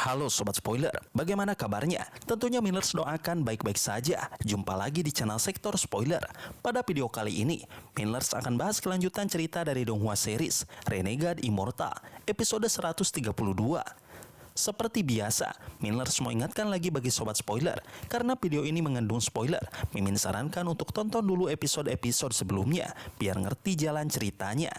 Halo Sobat Spoiler, bagaimana kabarnya? Tentunya Millers doakan baik-baik saja. Jumpa lagi di channel Sektor Spoiler. Pada video kali ini, Millers akan bahas kelanjutan cerita dari Donghua series Renegade Immortal, episode 132. Seperti biasa, Millers mau ingatkan lagi bagi Sobat Spoiler, karena video ini mengandung spoiler, Mimin sarankan untuk tonton dulu episode-episode sebelumnya, biar ngerti jalan ceritanya.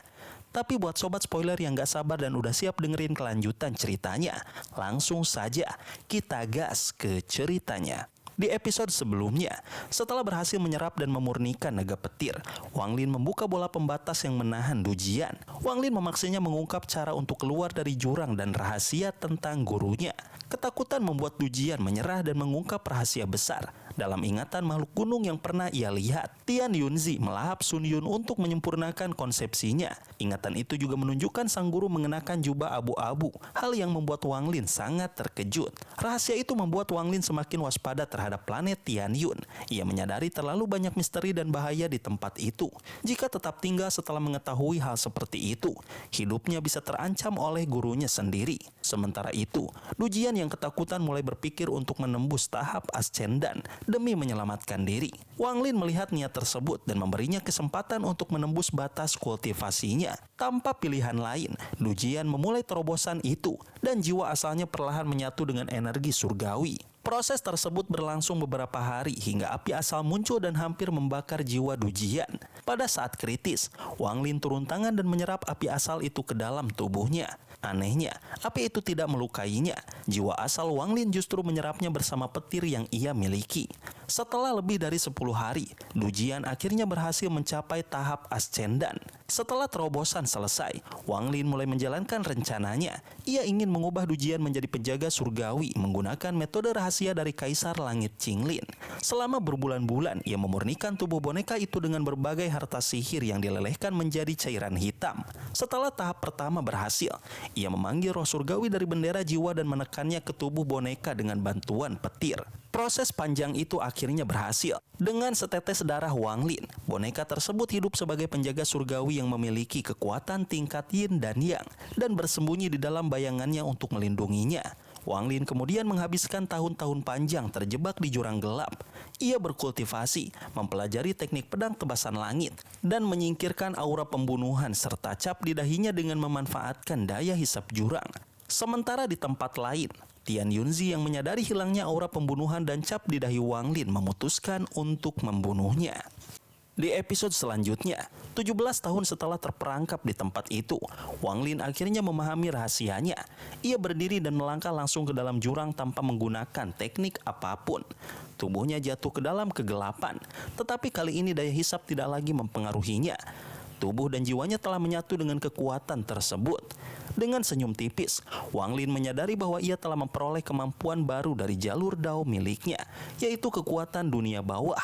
Tapi buat Sobat Spoiler yang gak sabar dan udah siap dengerin kelanjutan ceritanya, langsung saja kita gas ke ceritanya. Di episode sebelumnya, setelah berhasil menyerap dan memurnikan naga petir, Wang Lin membuka bola pembatas yang menahan Du Jian. Wang Lin memaksanya mengungkap cara untuk keluar dari jurang dan rahasia tentang gurunya. Ketakutan membuat Du Jian menyerah dan mengungkap rahasia besar dalam ingatan makhluk gunung yang pernah ia lihat. Tian Yunzi melahap Sun Yun untuk menyempurnakan konsepsinya. Ingatan itu juga menunjukkan sang guru mengenakan jubah abu-abu, hal yang membuat Wang Lin sangat terkejut. Rahasia itu membuat Wang Lin semakin waspada terhadap planet Tian Yun. Ia menyadari terlalu banyak misteri dan bahaya di tempat itu. Jika tetap tinggal setelah mengetahui hal seperti itu, hidupnya bisa terancam oleh gurunya sendiri. Sementara itu, Du Jian yang ketakutan mulai berpikir untuk menembus tahap Ascendan demi menyelamatkan diri. Wang Lin melihat niat tersebut dan memberinya kesempatan untuk menembus batas kultivasinya. Tanpa pilihan lain, Du Jian memulai terobosan itu dan jiwa asalnya perlahan menyatu dengan energi surgawi. Proses tersebut berlangsung beberapa hari hingga api asal muncul dan hampir membakar jiwa Du Jian. Pada saat kritis, Wang Lin turun tangan dan menyerap api asal itu ke dalam tubuhnya. Anehnya, api itu tidak melukainya. Jiwa asal Wang Lin justru menyerapnya bersama petir yang ia miliki. Setelah lebih dari 10 hari, Du Jian akhirnya berhasil mencapai tahap Ascendan. Setelah terobosan selesai, Wang Lin mulai menjalankan rencananya. Ia ingin mengubah Du Jian menjadi penjaga surgawi menggunakan metode rahasia dari Kaisar Langit Qinglin. Selama berbulan-bulan, ia memurnikan tubuh boneka itu dengan berbagai harta sihir yang dilelehkan menjadi cairan hitam. Setelah tahap pertama berhasil, ia memanggil roh surgawi dari bendera jiwa dan menekannya ke tubuh boneka dengan bantuan petir. Proses panjang itu akhirnya berhasil. Dengan setetes darah Wang Lin, boneka tersebut hidup sebagai penjaga surgawi yang memiliki kekuatan tingkat yin dan yang, dan bersembunyi di dalam bayangannya untuk melindunginya. Wang Lin kemudian menghabiskan tahun-tahun panjang terjebak di jurang gelap. Ia berkultivasi, mempelajari teknik pedang tebasan langit, dan menyingkirkan aura pembunuhan serta cap di dahinya dengan memanfaatkan daya hisap jurang. Sementara di tempat lain, Tian Yunzi yang menyadari hilangnya aura pembunuhan dan cap di dahi Wang Lin memutuskan untuk membunuhnya. Di episode selanjutnya, 17 tahun setelah terperangkap di tempat itu, Wang Lin akhirnya memahami rahasianya. Ia berdiri dan melangkah langsung ke dalam jurang tanpa menggunakan teknik apapun. Tubuhnya jatuh ke dalam kegelapan, tetapi kali ini daya hisap tidak lagi mempengaruhinya. Tubuh dan jiwanya telah menyatu dengan kekuatan tersebut. Dengan senyum tipis, Wang Lin menyadari bahwa ia telah memperoleh kemampuan baru dari jalur Dao miliknya, yaitu kekuatan dunia bawah.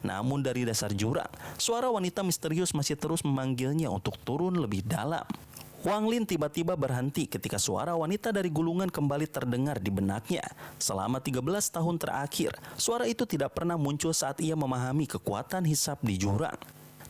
Namun dari dasar jurang, suara wanita misterius masih terus memanggilnya untuk turun lebih dalam. Wang Lin tiba-tiba berhenti ketika suara wanita dari gulungan kembali terdengar di benaknya. Selama 13 tahun terakhir, suara itu tidak pernah muncul saat ia memahami kekuatan hisap di jurang.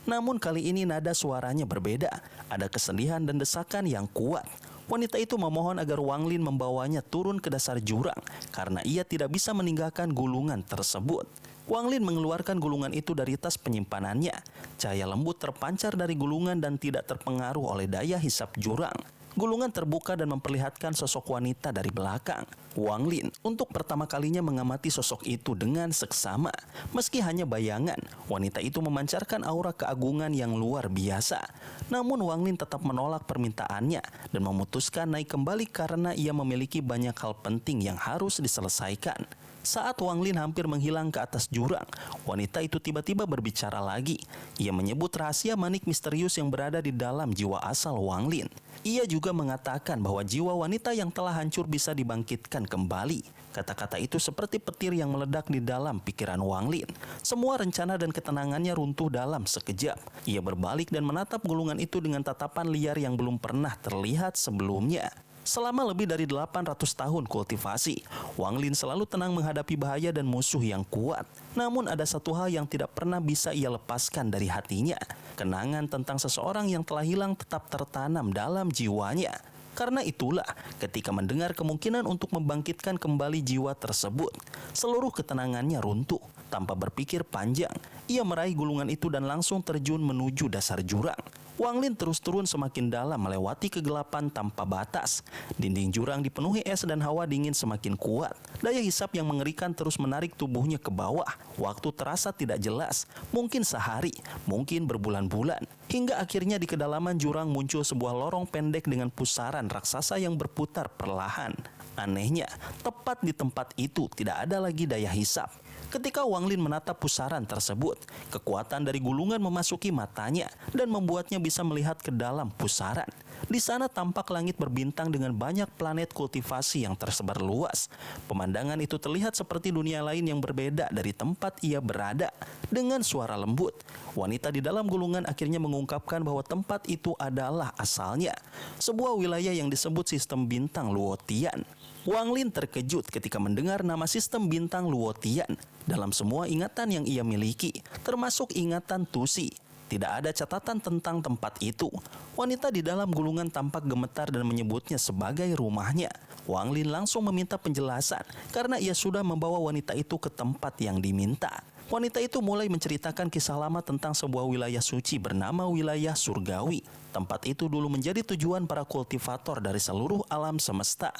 Namun kali ini nada suaranya berbeda. Ada kesedihan dan desakan yang kuat. Wanita itu memohon agar Wang Lin membawanya turun ke dasar jurang karena ia tidak bisa meninggalkan gulungan tersebut. Wang Lin mengeluarkan gulungan itu dari tas penyimpanannya. Cahaya lembut terpancar dari gulungan dan tidak terpengaruh oleh daya hisap jurang. Gulungan terbuka dan memperlihatkan sosok wanita dari belakang. Wang Lin untuk pertama kalinya mengamati sosok itu dengan seksama. Meski hanya bayangan, wanita itu memancarkan aura keagungan yang luar biasa. Namun Wang Lin tetap menolak permintaannya dan memutuskan naik kembali karena ia memiliki banyak hal penting yang harus diselesaikan. Saat Wang Lin hampir menghilang ke atas jurang, wanita itu tiba-tiba berbicara lagi. Ia menyebut rahasia manik misterius yang berada di dalam jiwa asal Wang Lin. Ia juga mengatakan bahwa jiwa wanita yang telah hancur bisa dibangkitkan kembali. Kata-kata itu seperti petir yang meledak di dalam pikiran Wang Lin. Semua rencana dan ketenangannya runtuh dalam sekejap. Ia berbalik dan menatap gulungan itu dengan tatapan liar yang belum pernah terlihat sebelumnya. Selama lebih dari 800 tahun kultivasi, Wang Lin selalu tenang menghadapi bahaya dan musuh yang kuat. Namun ada satu hal yang tidak pernah bisa ia lepaskan dari hatinya. Kenangan tentang seseorang yang telah hilang tetap tertanam dalam jiwanya. Karena itulah, ketika mendengar kemungkinan untuk membangkitkan kembali jiwa tersebut, seluruh ketenangannya runtuh. Tanpa berpikir panjang, ia meraih gulungan itu dan langsung terjun menuju dasar jurang. Wang Lin terus turun semakin dalam melewati kegelapan tanpa batas. Dinding jurang dipenuhi es dan hawa dingin semakin kuat. Daya hisap yang mengerikan terus menarik tubuhnya ke bawah. Waktu terasa tidak jelas, mungkin sehari, mungkin berbulan-bulan. Hingga akhirnya di kedalaman jurang muncul sebuah lorong pendek dengan pusaran raksasa yang berputar perlahan. Anehnya, tepat di tempat itu tidak ada lagi daya hisap. Ketika Wang Lin menatap pusaran tersebut, kekuatan dari gulungan memasuki matanya dan membuatnya bisa melihat ke dalam pusaran. Di sana tampak langit berbintang dengan banyak planet kultivasi yang tersebar luas. Pemandangan itu terlihat seperti dunia lain yang berbeda dari tempat ia berada. Dengan suara lembut, wanita di dalam gulungan akhirnya mengungkapkan bahwa tempat itu adalah asalnya sebuah wilayah yang disebut sistem bintang Luotian. Wang Lin terkejut ketika mendengar nama sistem bintang Luotian dalam semua ingatan yang ia miliki, termasuk ingatan Tusi. Tidak ada catatan tentang tempat itu. Wanita di dalam gulungan tampak gemetar dan menyebutnya sebagai rumahnya. Wang Lin langsung meminta penjelasan karena ia sudah membawa wanita itu ke tempat yang diminta. Wanita itu mulai menceritakan kisah lama tentang sebuah wilayah suci bernama wilayah surgawi. Tempat itu dulu menjadi tujuan para kultivator dari seluruh alam semesta.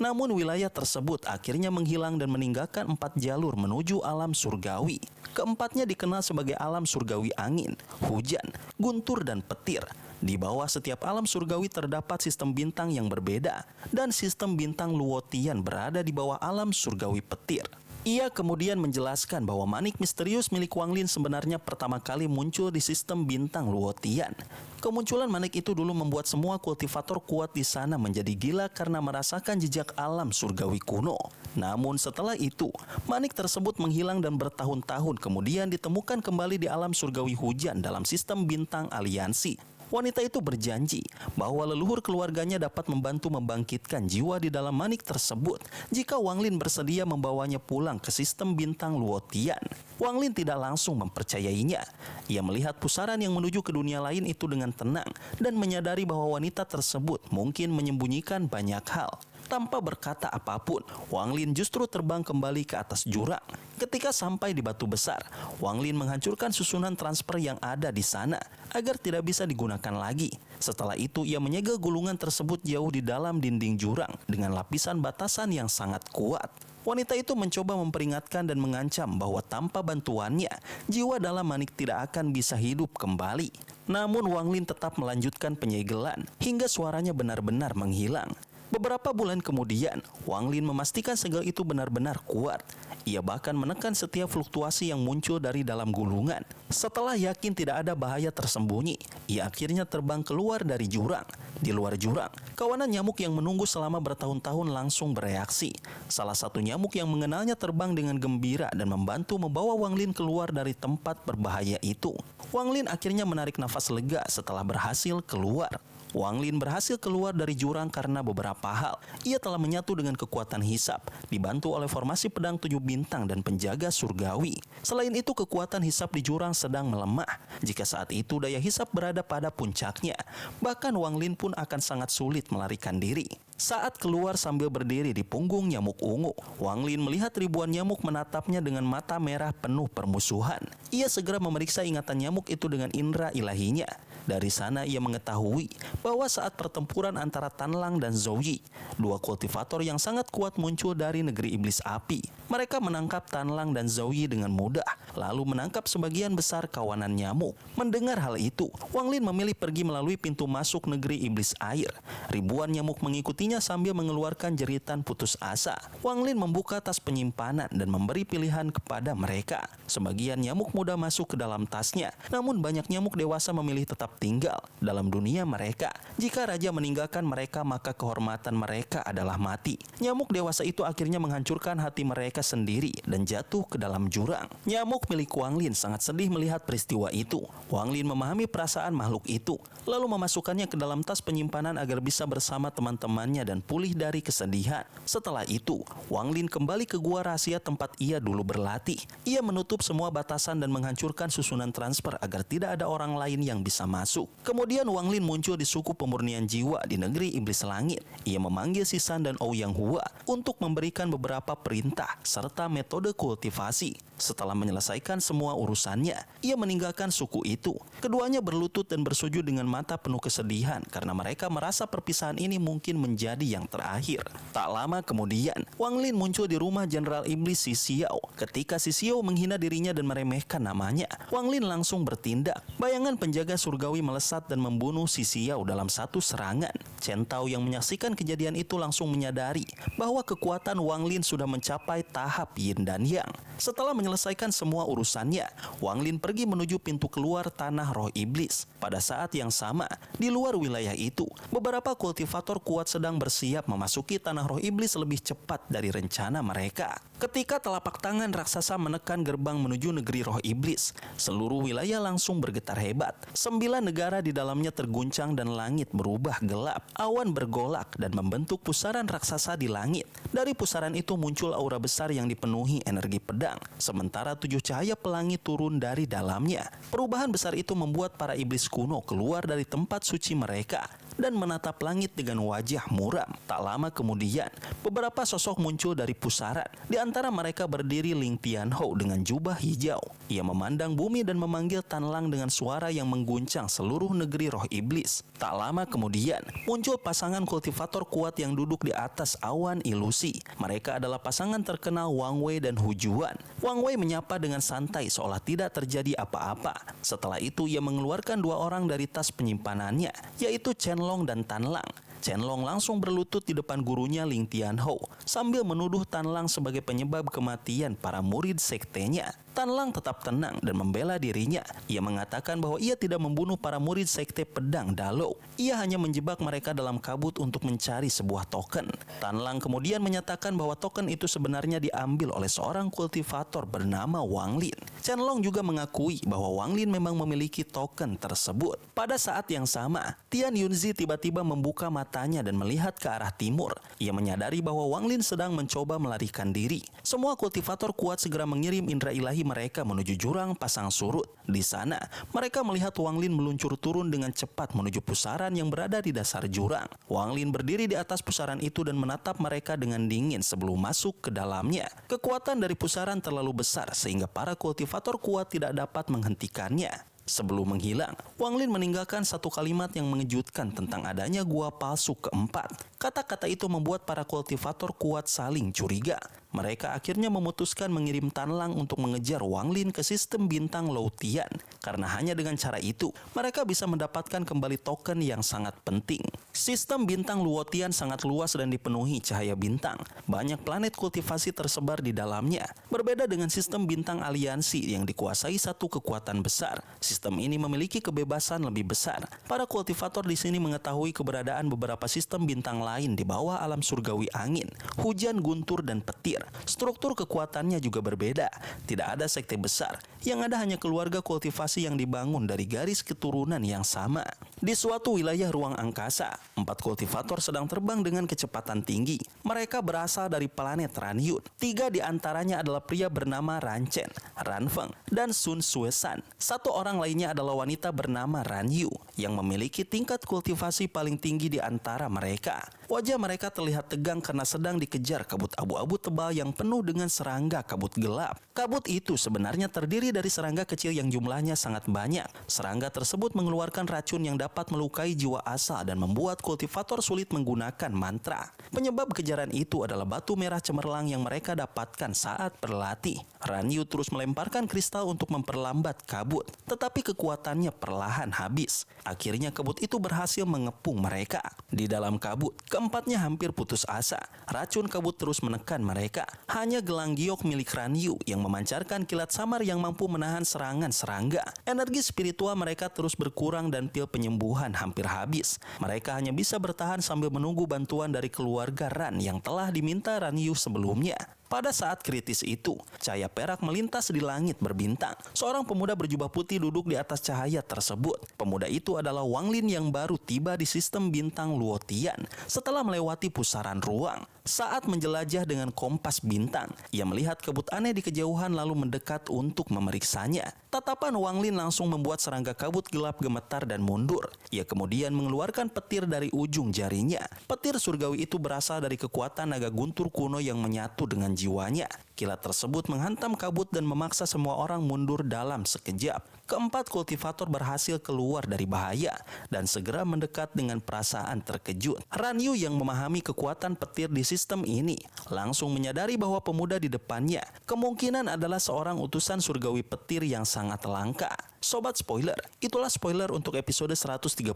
Namun wilayah tersebut akhirnya menghilang dan meninggalkan 4 jalur menuju alam surgawi. Keempatnya dikenal sebagai alam surgawi angin, hujan, guntur, dan petir. Di bawah setiap alam surgawi terdapat sistem bintang yang berbeda, dan sistem bintang Luotian berada di bawah alam surgawi petir. Ia kemudian menjelaskan bahwa manik misterius milik Wang Lin sebenarnya pertama kali muncul di sistem bintang Luotian. Kemunculan manik itu dulu membuat semua kultivator kuat di sana menjadi gila karena merasakan jejak alam surgawi kuno. Namun setelah itu, manik tersebut menghilang dan bertahun-tahun kemudian ditemukan kembali di alam surgawi hujan dalam sistem bintang aliansi. Wanita itu berjanji bahwa leluhur keluarganya dapat membantu membangkitkan jiwa di dalam manik tersebut jika Wang Lin bersedia membawanya pulang ke sistem bintang Luotian. Wang Lin tidak langsung mempercayainya. Ia melihat pusaran yang menuju ke dunia lain itu dengan tenang dan menyadari bahwa wanita tersebut mungkin menyembunyikan banyak hal. Tanpa berkata apapun, Wang Lin justru terbang kembali ke atas jurang. Ketika sampai di batu besar, Wang Lin menghancurkan susunan transfer yang ada di sana agar tidak bisa digunakan lagi. Setelah itu, ia menyegel gulungan tersebut jauh di dalam dinding jurang dengan lapisan batasan yang sangat kuat. Wanita itu mencoba memperingatkan dan mengancam bahwa tanpa bantuannya, jiwa dalam manik tidak akan bisa hidup kembali. Namun Wang Lin tetap melanjutkan penyegelan hingga suaranya benar-benar menghilang. Beberapa bulan kemudian, Wang Lin memastikan segel itu benar-benar kuat. Ia bahkan menekan setiap fluktuasi yang muncul dari dalam gulungan. Setelah yakin tidak ada bahaya tersembunyi, ia akhirnya terbang keluar dari jurang. Di luar jurang, kawanan nyamuk yang menunggu selama bertahun-tahun langsung bereaksi. Salah satu nyamuk yang mengenalnya terbang dengan gembira dan membantu membawa Wang Lin keluar dari tempat berbahaya itu. Wang Lin akhirnya menarik nafas lega setelah berhasil keluar. Wang Lin berhasil keluar dari jurang karena beberapa hal. Ia telah menyatu dengan kekuatan hisap, dibantu oleh formasi pedang 7 bintang dan penjaga surgawi. Selain itu, kekuatan hisap di jurang sedang melemah. Jika saat itu daya hisap berada pada puncaknya, bahkan Wang Lin pun akan sangat sulit melarikan diri. Saat keluar sambil berdiri di punggung nyamuk ungu, Wang Lin melihat ribuan nyamuk menatapnya dengan mata merah penuh permusuhan. Ia segera memeriksa ingatan nyamuk itu dengan indera ilahinya. Dari sana ia mengetahui bahwa saat pertempuran antara Tanlang dan Zhouyi, dua kultivator yang sangat kuat muncul dari negeri iblis api. Mereka menangkap Tanlang dan Zhouyi dengan mudah, lalu menangkap sebagian besar kawanan nyamuk. Mendengar hal itu, Wang Lin memilih pergi melalui pintu masuk negeri iblis air. Ribuan nyamuk mengikutinya sambil mengeluarkan jeritan putus asa. Wang Lin membuka tas penyimpanan dan memberi pilihan kepada mereka. Sebagian nyamuk muda masuk ke dalam tasnya, namun banyak nyamuk dewasa memilih tetap tinggal dalam dunia mereka. Jika raja meninggalkan mereka, maka kehormatan mereka adalah mati. Nyamuk dewasa itu akhirnya menghancurkan hati mereka sendiri dan jatuh ke dalam jurang. Nyamuk milik Wang Lin sangat sedih melihat peristiwa itu. Wang Lin memahami perasaan makhluk itu, lalu memasukkannya ke dalam tas penyimpanan agar bisa bersama teman-temannya dan pulih dari kesedihan. Setelah itu, Wang Lin kembali ke gua rahasia tempat ia dulu berlatih. Ia menutup semua batasan dan menghancurkan susunan transfer agar tidak ada orang lain yang bisa masuk. masuk. Kemudian Wang Lin muncul di suku pemurnian jiwa di negeri iblis langit. Ia memanggil Si San dan Ouyang Hua untuk memberikan beberapa perintah serta metode kultivasi. Setelah menyelesaikan semua urusannya, ia meninggalkan suku itu. Keduanya berlutut dan bersujud dengan mata penuh kesedihan karena mereka merasa perpisahan ini mungkin menjadi yang terakhir. Tak lama kemudian, Wang Lin muncul di rumah Jenderal Iblis Si Xiao. Ketika Si Xiao menghina dirinya dan meremehkan namanya, Wang Lin langsung bertindak. Bayangan penjaga surgawi melesat dan membunuh Si Xiao dalam satu serangan. Chen Tao yang menyaksikan kejadian itu langsung menyadari bahwa kekuatan Wang Lin sudah mencapai tahap yin dan yang. Setelah menyelesaikan semua urusannya, Wang Lin pergi menuju pintu keluar tanah roh iblis. Pada saat yang sama, di luar wilayah itu, beberapa kultivator kuat sedang bersiap memasuki tanah roh iblis lebih cepat dari rencana mereka. Ketika telapak tangan raksasa menekan gerbang menuju negeri roh iblis, seluruh wilayah langsung bergetar hebat. 9 negara di dalamnya terguncang dan langit berubah gelap. Awan bergolak dan membentuk pusaran raksasa di langit. Dari pusaran itu muncul aura besar yang dipenuhi energi pedang. Sementara 7 cahaya pelangi turun dari dalamnya. Perubahan besar itu membuat para iblis kuno keluar dari tempat suci mereka dan menatap langit dengan wajah muram. Tak lama kemudian, beberapa sosok muncul dari pusaran. Di antara mereka berdiri Ling Tianhou dengan jubah hijau. Ia memandang bumi dan memanggil Tan Lang dengan suara yang mengguncang seluruh negeri roh iblis. Tak lama kemudian, muncul pasangan kultivator kuat yang duduk di atas awan ilusi. Mereka adalah pasangan terkenal Wang Wei dan Hu Juan. Wang Wei menyapa dengan santai seolah tidak terjadi apa-apa. Setelah itu ia mengeluarkan 2 orang dari tas penyimpanannya, yaitu Chen Long dan Tan Lang. Chen Long langsung berlutut di depan gurunya Ling Tianhou sambil menuduh Tan Lang sebagai penyebab kematian para murid sektenya. Tan Lang tetap tenang dan membela dirinya. Ia mengatakan bahwa ia tidak membunuh para murid sekte pedang Dalo. Ia hanya menjebak mereka dalam kabut untuk mencari sebuah token. Tan Lang kemudian menyatakan bahwa token itu sebenarnya diambil oleh seorang kultivator bernama Wang Lin. Chen Long juga mengakui bahwa Wang Lin memang memiliki token tersebut. Pada saat yang sama, Tian Yunzi tiba-tiba membuka matanya dan melihat ke arah timur. Ia menyadari bahwa Wang Lin sedang mencoba melarikan diri. Semua kultivator kuat segera mengirim indera ilahi mereka menuju jurang pasang surut. Di sana, mereka melihat Wang Lin meluncur turun dengan cepat menuju pusaran yang berada di dasar jurang. Wang Lin berdiri di atas pusaran itu dan menatap mereka dengan dingin sebelum masuk ke dalamnya. Kekuatan dari pusaran terlalu besar sehingga para kultivator kuat tidak dapat menghentikannya. Sebelum menghilang, Wang Lin meninggalkan satu kalimat yang mengejutkan tentang adanya gua palsu keempat. Kata-kata itu membuat para kultivator kuat saling curiga. Mereka akhirnya memutuskan mengirim Tan Lang untuk mengejar Wang Lin ke sistem bintang Loutian. Karena hanya dengan cara itu, mereka bisa mendapatkan kembali token yang sangat penting. Sistem bintang Luotian sangat luas dan dipenuhi cahaya bintang. Banyak planet kultivasi tersebar di dalamnya. Berbeda dengan sistem bintang aliansi yang dikuasai satu kekuatan besar. Sistem ini memiliki kebebasan lebih besar. Para kultivator di sini mengetahui keberadaan beberapa sistem bintang lain di bawah alam surgawi angin, hujan, guntur, dan petir. Struktur kekuatannya juga berbeda. Tidak ada sekte besar. Yang ada hanya keluarga kultivasi yang dibangun dari garis keturunan yang sama. Di suatu wilayah ruang angkasa, 4 kultivator sedang terbang dengan kecepatan tinggi. Mereka berasal dari planet Ranyut. 3 di antaranya adalah pria bernama Ran Chen, Ran Feng, dan Sun Suesan. 1 orang lainnya adalah wanita bernama Ran Yu yang memiliki tingkat kultivasi paling tinggi di antara mereka. Wajah mereka terlihat tegang karena sedang dikejar kabut abu-abu tebal yang penuh dengan serangga kabut gelap. Kabut itu sebenarnya terdiri dari serangga kecil yang jumlahnya sangat banyak. Serangga tersebut mengeluarkan racun yang dapat melukai jiwa asal dan membuat kultivator sulit menggunakan mantra. Penyebab kejaran itu adalah batu merah cemerlang yang mereka dapatkan saat berlatih. Ranyu terus melemparkan kristal untuk memperlambat kabut, tetapi kekuatannya perlahan habis. Akhirnya kabut itu berhasil mengepung mereka. Di dalam kabut, keempatnya hampir putus asa. Racun kabut terus menekan mereka. Hanya gelang giok milik Ranyu yang memancarkan kilat samar yang mampu menahan serangan serangga. Energi spiritual mereka terus berkurang dan pil penyembuhan hampir habis. Mereka hanya bisa bertahan sambil menunggu bantuan dari keluarga Ran yang telah diminta Ranyu sebelumnya. Pada saat kritis itu, cahaya perak melintas di langit berbintang. Seorang pemuda berjubah putih duduk di atas cahaya tersebut. Pemuda itu adalah Wang Lin yang baru tiba di sistem bintang Luotian setelah melewati pusaran ruang. Saat menjelajah dengan kompas bintang, ia melihat kabut aneh di kejauhan lalu mendekat untuk memeriksanya. Tatapan Wang Lin langsung membuat serangga kabut gelap gemetar dan mundur. Ia kemudian mengeluarkan petir dari ujung jarinya. Petir surgawi itu berasal dari kekuatan naga guntur kuno yang menyatu dengan jiwanya. Kilat tersebut menghantam kabut dan memaksa semua orang mundur dalam sekejap. Keempat kultivator berhasil keluar dari bahaya dan segera mendekat dengan perasaan terkejut. Ran Yu yang memahami kekuatan petir di sistem ini langsung menyadari bahwa pemuda di depannya kemungkinan adalah seorang utusan surgawi petir yang sangat langka. Sobat spoiler, itulah spoiler untuk episode 132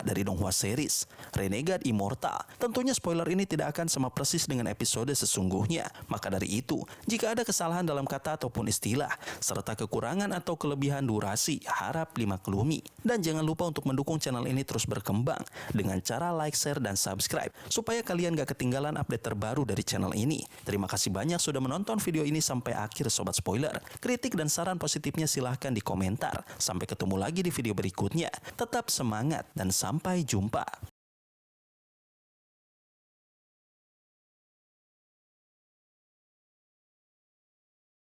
dari Donghua series, Renegade Immortal. Tentunya spoiler ini tidak akan sama persis dengan episode sesungguhnya. Maka dari itu, jika ada kesalahan dalam kata ataupun istilah, serta kekurangan atau kelebihan durasi, harap dimaklumi. Dan jangan lupa untuk mendukung channel ini terus berkembang dengan cara like, share, dan subscribe, supaya kalian gak ketinggalan update terbaru dari channel ini. Terima kasih banyak sudah menonton video ini sampai akhir Sobat Spoiler. Kritik dan saran positifnya silahkan di komentar. Sampai ketemu lagi di video berikutnya. Tetap semangat dan sampai jumpa.